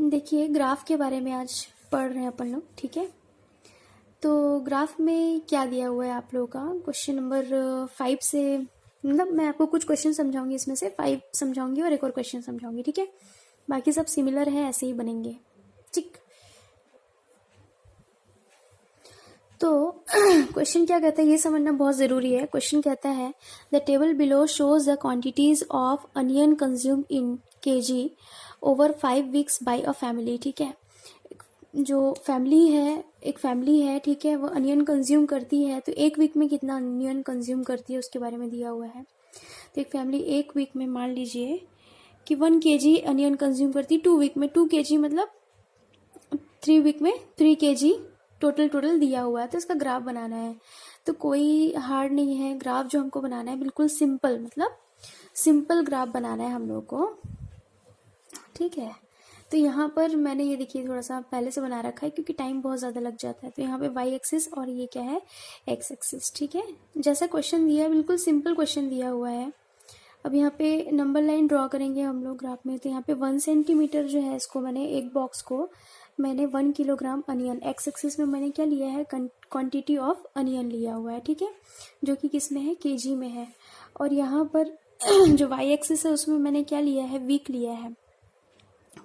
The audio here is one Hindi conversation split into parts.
देखिए ग्राफ के बारे में आज पढ़ रहे हैं अपन लोग, ठीक है। तो ग्राफ में क्या दिया हुआ है आप लोगों का, क्वेश्चन नंबर 5 से, मतलब मैं आपको कुछ क्वेश्चन समझाऊंगी, इसमें से 5 समझाऊंगी और एक और क्वेश्चन समझाऊंगी, ठीक है। बाकी सब सिमिलर है, ऐसे ही बनेंगे, ठीक। तो क्वेश्चन क्या कहता है ये समझना बहुत ज़रूरी है। क्वेश्चन कहता है the table below shows the quantities of onion consume in KG over 5 weeks by a family, ठीक है। जो फैमिली है, एक फैमिली है, ठीक है, वो अनियन कंज्यूम करती है, तो एक वीक में कितना अनियन कंज्यूम करती है उसके बारे में दिया हुआ है। तो एक फैमिली एक वीक में, मान लीजिए कि 1 kg अनियन कंज्यूम करती है, 2 वीक में 2 kg, मतलब 3 वीक में 3 kg टोटल दिया हुआ है। तो इसका ग्राफ बनाना है, तो कोई हार्ड नहीं है ग्राफ जो हमको बनाना है, बिल्कुल सिंपल, मतलब सिंपल ग्राफ बनाना है हम लोग को, ठीक है। तो यहाँ पर मैंने ये देखिए थोड़ा सा पहले से बना रखा है क्योंकि टाइम बहुत ज़्यादा लग जाता है। तो यहाँ पे वाई एक्सिस और ये क्या है, एक्स एक्सिस, ठीक है। जैसा क्वेश्चन दिया है बिल्कुल सिंपल क्वेश्चन दिया हुआ है। अब यहाँ पे नंबर लाइन ड्रॉ करेंगे हम लोग ग्राफ में। तो यहाँ पे 1 सेंटीमीटर जो है, इसको मैंने एक बॉक्स को मैंने 1 किलोग्राम अनियन, एक्स एक्सिस में मैंने क्या लिया है, क्वांटिटी ऑफ अनियन लिया हुआ है, ठीक है, जो कि किस में है, केजी में है। और यहाँ पर जो वाई एक्सिस है उसमें मैंने क्या लिया है, वीक लिया है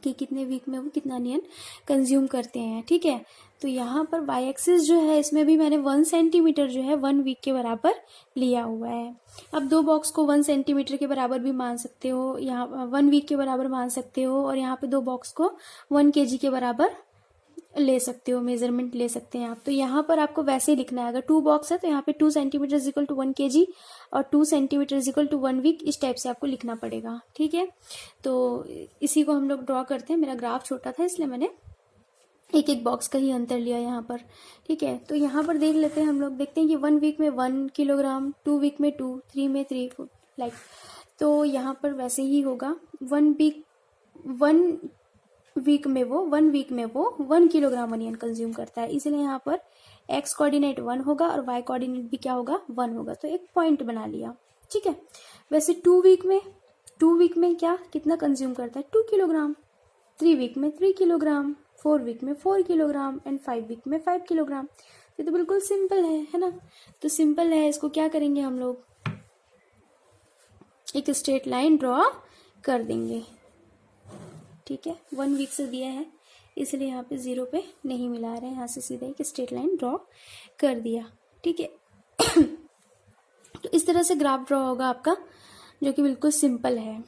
कि कितने वीक में वो कितना अनियन कंज्यूम करते हैं, ठीक है। तो यहाँ पर वाई एक्सिस जो है इसमें भी मैंने 1 सेंटीमीटर जो है 1 वीक के बराबर लिया हुआ है। अब दो बॉक्स को 1 सेंटीमीटर के बराबर भी मान सकते हो, यहाँ 1 वीक के बराबर मान सकते हो, और यहाँ पे दो बॉक्स को 1 kg के बराबर ले सकते हो, मेजरमेंट ले सकते हैं आप। तो यहाँ पर आपको वैसे ही लिखना है, अगर 2 बॉक्स है तो यहाँ पे 2 centimetre is equal to 1 kg और 2 centimetre is equal to 1 week, इस टाइप से आपको लिखना पड़ेगा, ठीक है। तो इसी को हम लोग ड्रॉ करते हैं। मेरा ग्राफ छोटा था इसलिए मैंने एक एक बॉक्स का ही अंतर लिया यहाँ पर, ठीक है। तो यहाँ पर देख लेते हैं हम लोग, देखते हैं कि 1 वीक में 1 किलोग्राम, 2 वीक में 2, 3 में 3, लाइक। तो यहाँ पर वैसे ही होगा, 1 वीक में वो 1 किलोग्राम अनियन कंज्यूम करता है, इसलिए यहाँ पर एक्स कोऑर्डिनेट 1 होगा और वाई कोऑर्डिनेट भी क्या होगा, 1 होगा। तो एक पॉइंट बना लिया, ठीक है। वैसे 2 वीक में क्या कितना कंज्यूम करता है, 2 किलोग्राम, 3 वीक में 3 किलोग्राम, 4 वीक में 4 किलोग्राम एंड 5 वीक में 5 किलोग्राम। ये तो बिल्कुल सिंपल है ना। तो सिंपल है, इसको क्या करेंगे हम लोग, एक स्ट्रेट लाइन ड्रॉ कर देंगे, ठीक है। 1 वीक से दिया है इसलिए यहाँ पे 0 पे नहीं मिला रहे हैं, यहाँ से सीधा एक स्ट्रेट लाइन ड्रॉ कर दिया, ठीक है। तो इस तरह से ग्राफ ड्रॉ होगा आपका, जो कि बिल्कुल सिंपल है।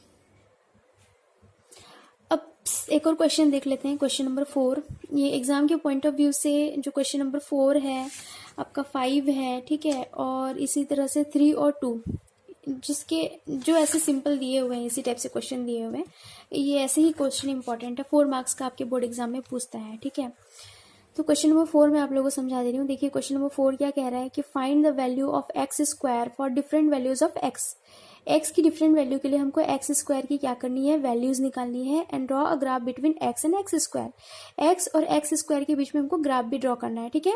अब एक और क्वेश्चन देख लेते हैं, क्वेश्चन नंबर 4। ये एग्जाम के पॉइंट ऑफ व्यू से जो क्वेश्चन नंबर 4 है आपका 5 है, ठीक है, और इसी तरह से 3 और 2, जिसके जो ऐसे सिंपल दिए हुए हैं, इसी टाइप से क्वेश्चन दिए हुए हैं, ये ऐसे ही क्वेश्चन इंपॉर्टेंट है, 4 मार्क्स का आपके बोर्ड एग्जाम में पूछता है, ठीक है। तो क्वेश्चन नंबर 4 मैं आप लोगों को समझा दे रही हूँ। देखिए क्वेश्चन नंबर 4 क्या कह रहा है कि find the value of x square for different values of x. X की डिफरेंट वैल्यू के लिए हमको एक्स स्क्वायर की क्या करनी है, वैल्यूज निकालनी है, and draw a graph between x and x square. X और एक्स स्क्वायर के बीच में हमको ग्राफ भी ड्रॉ करना है, ठीक है।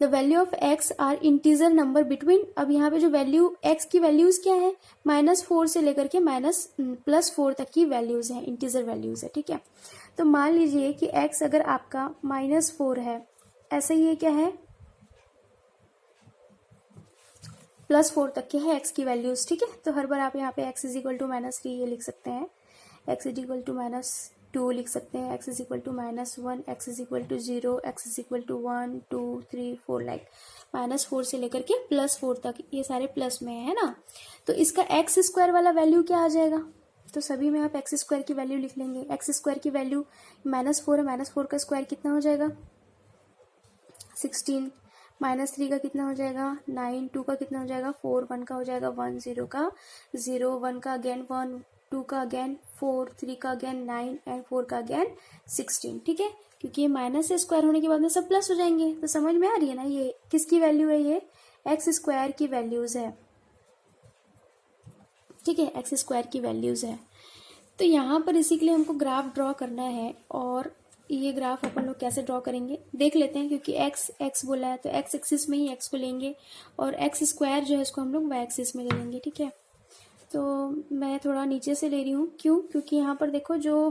The value of X are integer number between, अब यहाँ पे जो वैल्यू एक्स की वैल्यूज क्या है, -4 से लेकर के +4 तक की वैल्यूज है, इंटीजर वैल्यूज है, ठीक है। तो मान लीजिए कि एक्स अगर आपका -4 है, ऐसे ही ये क्या है, +4 तक के है एक्स की वैल्यूज, ठीक है। तो हर बार आप यहाँ पे x इज इक्वल टू -3 ये लिख सकते हैं, x इज इक्वल टू -2 लिख सकते हैं, x is equal to -1, x is equal to 0, x is equal to 1, 2, 3, 4, like -4 से लेकर के +4 तक ये सारे प्लस में है ना। तो इसका एक्स स्क्वायर वाला वैल्यू क्या आ जाएगा, तो सभी में आप एक्स स्क्वायर की वैल्यू लिख लेंगे। एक्स स्क्वायर की वैल्यू -4 है, -4 का स्क्वायर कितना हो जाएगा, 16, -3 का कितना हो जाएगा, 9, 2 का कितना हो जाएगा, 4, 1 का हो जाएगा 1, 0 का 0, 1 का अगेन 1, 2 का अगेन 4, 3 का अगेन 9 एंड 4 का अगेन 16, ठीक है। क्योंकि ये माइनस से स्क्वायर होने के बाद में सब प्लस हो जाएंगे, तो समझ में आ रही है ना, ये किसकी वैल्यू है, ये एक्स स्क्वायर की वैल्यूज है, ठीक है, एक्स स्क्वायर की वैल्यूज है। तो यहाँ पर इसी के लिए हमको ग्राफ ड्रॉ करना है, और ये ग्राफ अपन लोग कैसे ड्रॉ करेंगे देख लेते हैं। क्योंकि एक्स बोला है तो एक्स एक्सिस में ही एक्स को लेंगे, और एक्स स्क्वायर जो है इसको हम लोग वाई एक्सिस में ले लेंगे, ठीक है। तो मैं थोड़ा नीचे से ले रही हूँ, क्यों, क्योंकि यहाँ पर देखो जो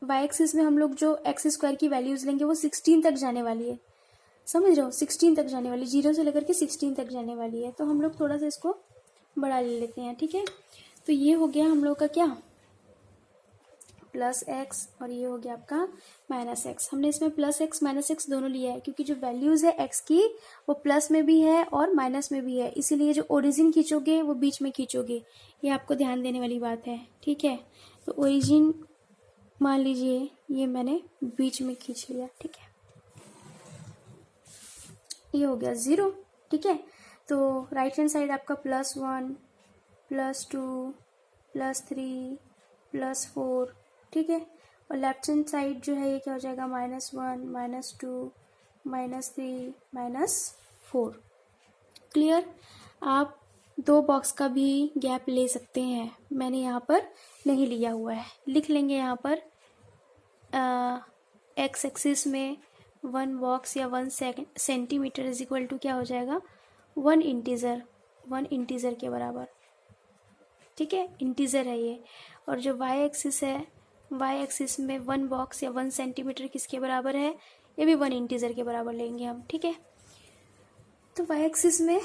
वाई एक्सिस में हम लोग जो एक्स स्क्वायर की वैल्यूज लेंगे वो 16 तक जाने वाली है, समझ रहे हो, 16 तक जाने वाली, 0 से लेकर के 16 तक जाने वाली है। तो हम लोग थोड़ा सा इसको बढ़ा ले लेते हैं, ठीक है। तो ये हो गया हम लोग का क्या, प्लस एक्स, और ये हो गया आपका माइनस एक्स। हमने इसमें प्लस एक्स माइनस एक्स दोनों लिया है क्योंकि जो वैल्यूज है एक्स की वो प्लस में भी है और माइनस में भी है, इसीलिए जो ओरिजिन खींचोगे वो बीच में खींचोगे, ये आपको ध्यान देने वाली बात है, ठीक है। तो ओरिजिन मान लीजिए ये मैंने बीच में खींच लिया, ठीक है, ये हो गया 0, ठीक है। तो राइट हैंड साइड आपका +1 +2 +3 +4, ठीक है, और लेफ्ट हैंड साइड जो है ये क्या हो जाएगा, -1 -2 -3 -4। क्लियर। आप 2 बॉक्स का भी गैप ले सकते हैं, मैंने यहाँ पर नहीं लिया हुआ है, लिख लेंगे यहाँ पर एक्स एक्सिस में 1 बॉक्स या 1 सेंटीमीटर इज इक्वल टू क्या हो जाएगा, 1 इंटीजर के बराबर, ठीक है, इंटीजर है ये। और जो वाई एक्सिस है, वाई एक्सिस में 1 बॉक्स या 1 सेंटीमीटर किसके बराबर है, ये भी 1 इंटीजर के बराबर लेंगे हम, ठीक है। तो वाई एक्सिस में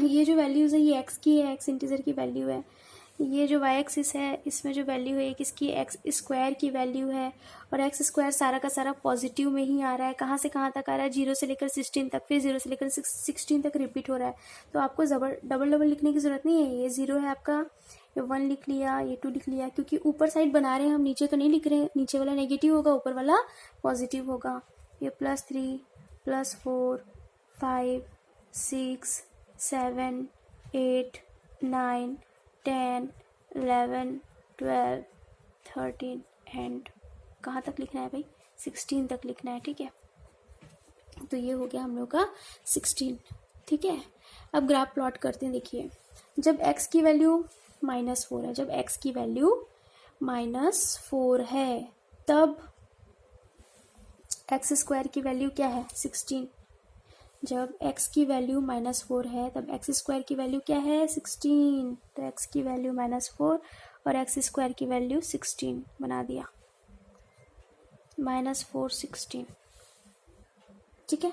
ये जो वैल्यूज है ये एक्स की है, एक्स इंटीजर की वैल्यू है। ये जो वाई एक्सिस है इसमें जो वैल्यू है ये किसकी, एक्स स्क्वायर की वैल्यू है, और एक्स स्क्वायर सारा का सारा पॉजिटिव में ही आ रहा है। कहाँ से कहाँ तक आ रहा है, 0 से लेकर 16 तक, फिर 0 से लेकर 16 तक रिपीट हो रहा है। तो आपको डबल डबल लिखने की जरूरत नहीं है, ये 0 है आपका, ये 1 लिख लिया, ये 2 लिख लिया, क्योंकि ऊपर साइड बना रहे हैं हम, नीचे तो नहीं लिख रहे हैं, नीचे वाला नेगेटिव होगा, ऊपर वाला पॉजिटिव होगा। ये +3 +4 5 6 7 8 9 10 11 12 13 एंड कहाँ तक लिखना है भाई, 16 तक लिखना है, ठीक है। तो ये हो गया हम लोग का 16, ठीक है। अब ग्राफ प्लॉट करते हैं, देखिए जब x की वैल्यू -4 है, जब x की वैल्यू -4 है तब एक्स स्क्वायर की वैल्यू क्या है, 16। जब x की वैल्यू -4 है तब एक्स स्क्वायर की वैल्यू क्या है, 16। तो x की वैल्यू -4 और एक्स स्क्वायर की वैल्यू 16 बना दिया, -4 16, ठीक है।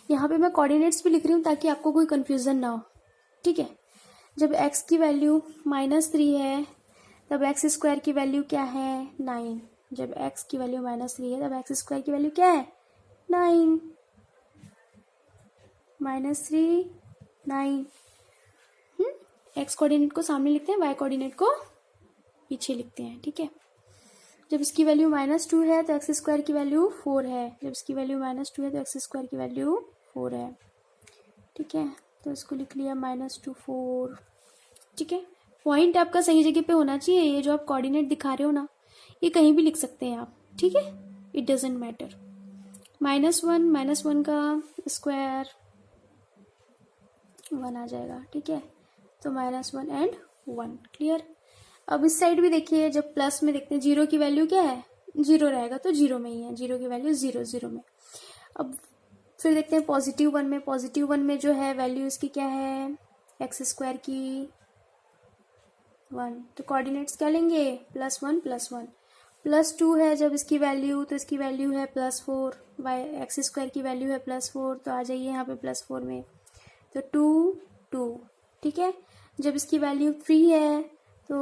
यहाँ पे मैं कोऑर्डिनेट्स भी लिख रही हूँ ताकि आपको कोई कंफ्यूजन ना हो, ठीक है। जब x की वैल्यू -3 है तब एक्स स्क्वायर की वैल्यू क्या है, 9। जब x की वैल्यू -3 है तब एक्स स्क्वायर की वैल्यू क्या है, 9, -3 9। एक्स कोऑर्डिनेट को सामने लिखते हैं, वाई कोऑर्डिनेट को पीछे लिखते हैं, ठीक है। जब इसकी वैल्यू -2 है तो एक्स स्क्वायर की वैल्यू 4 है, जब इसकी वैल्यू -2 है तो एक्स स्क्वायर की वैल्यू 4 है, ठीक है। तो इसको लिख लिया -2 4, ठीक है। पॉइंट आपका सही जगह पे होना चाहिए, ये जो आप कोऑर्डिनेट दिखा रहे हो ना ये कहीं भी लिख सकते हैं आप, ठीक है, इट डजेंट मैटर। -1 का स्क्वायर 1 आ जाएगा, ठीक है। तो -1 एंड 1, क्लियर। अब इस साइड भी देखिए, जब प्लस में देखते हैं 0 की वैल्यू क्या है, 0 रहेगा तो 0 में ही है, 0 की वैल्यू 0 0 में। अब फिर देखते हैं +1 में, +1 में जो है वैल्यू इसकी क्या है, एक्स स्क्वायर की 1। तो कोऑर्डिनेट्स क्या लेंगे, +1 +1, +2 है जब इसकी वैल्यू तो इसकी वैल्यू है +4, वाई एक्स स्क्वायर की वैल्यू है +4, तो आ जाइए यहाँ पे +4 में, तो 2 2, ठीक है। जब इसकी वैल्यू 3 है तो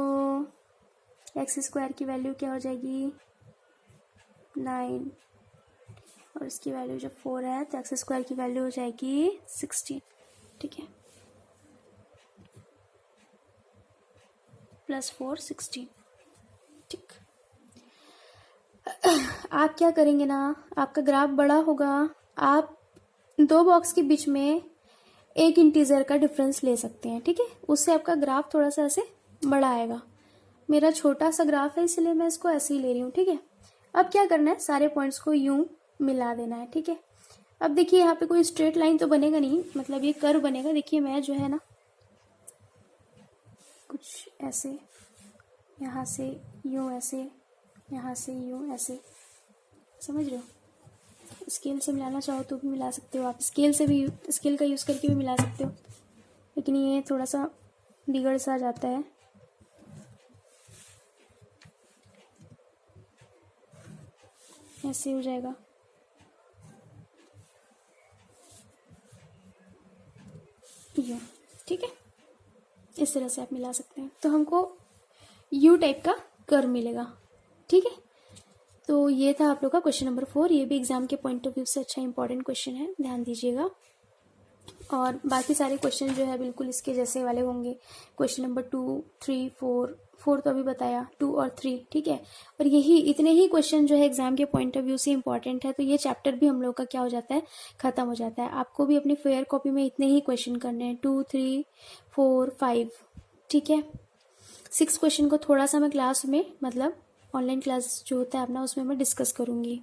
एक्स स्क्वायर की वैल्यू क्या हो जाएगी, 9, और इसकी वैल्यू जब 4 है तो एक्स स्क्वायर की वैल्यू हो जाएगी 16, ठीक है, +4 16, ठीक। आप क्या करेंगे ना, आपका ग्राफ बड़ा होगा, आप 2 बॉक्स के बीच में एक इंटीजर का डिफरेंस ले सकते हैं, ठीक है, उससे आपका ग्राफ थोड़ा सा ऐसे बड़ा आएगा। मेरा छोटा सा ग्राफ है इसलिए मैं इसको ऐसे ही ले रही हूँ, ठीक है। अब क्या करना है, सारे पॉइंट्स को यूं मिला देना है, ठीक है। अब देखिए यहाँ पे कोई स्ट्रेट लाइन तो बनेगा नहीं, मतलब ये कर्व बनेगा। देखिए मैं जो है ना कुछ ऐसे, यहाँ से यूं ऐसे, यहाँ से यूं ऐसे, समझ रहे हो। स्केल से मिलाना चाहो तो भी मिला सकते हो आप, स्केल से भी, स्केल का यूज़ करके भी मिला सकते हो, लेकिन ये थोड़ा सा बिगड़ सा जाता है। ऐसे हो जाएगा, ये, ठीक है। इस तरह से आप मिला सकते हैं, तो हमको यू टाइप का कर्व मिलेगा, ठीक है। तो ये था आप लोग का क्वेश्चन नंबर 4। ये भी एग्जाम के पॉइंट ऑफ व्यू से अच्छा इंपॉर्टेंट क्वेश्चन है, ध्यान दीजिएगा। और बाकी सारे क्वेश्चन जो है बिल्कुल इसके जैसे वाले होंगे। क्वेश्चन नंबर 2, 3, 4 तो अभी बताया, 2 और 3, ठीक है। और यही इतने ही क्वेश्चन जो है एग्जाम के पॉइंट ऑफ व्यू से इंपॉर्टेंट है, तो ये चैप्टर भी हम लोग का क्या हो जाता है, खत्म हो जाता है। आपको भी अपनी फेयर कॉपी में इतने ही क्वेश्चन करने हैं, 2, 3, 4, 5, ठीक है। 6 क्वेश्चन को थोड़ा सा मैं क्लास में, मतलब ऑनलाइन क्लास जो होता है अपना, उसमें मैं डिस्कस करूंगी।